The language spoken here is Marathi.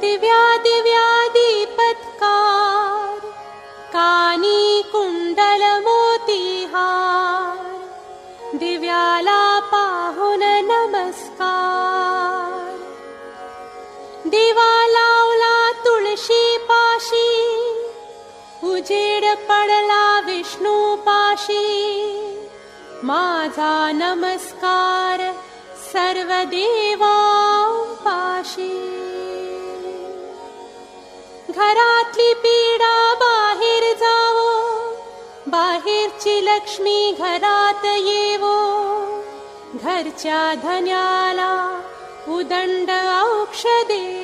दिव्या दिव्या दीपत्कार, कानी कुंडल मोतीहार, दिव्याला पाहून नमस्कार. दिवा लावला तुळशी पाशी, उजेड पडला विष्णू पाशी. माझा नमस्कार सर्व देवांपाशी. घरातली पीडा बाहेर जावो, बाहेरची लक्ष्मी घरात येवो. घरच्या धन्याला उदंड औषधे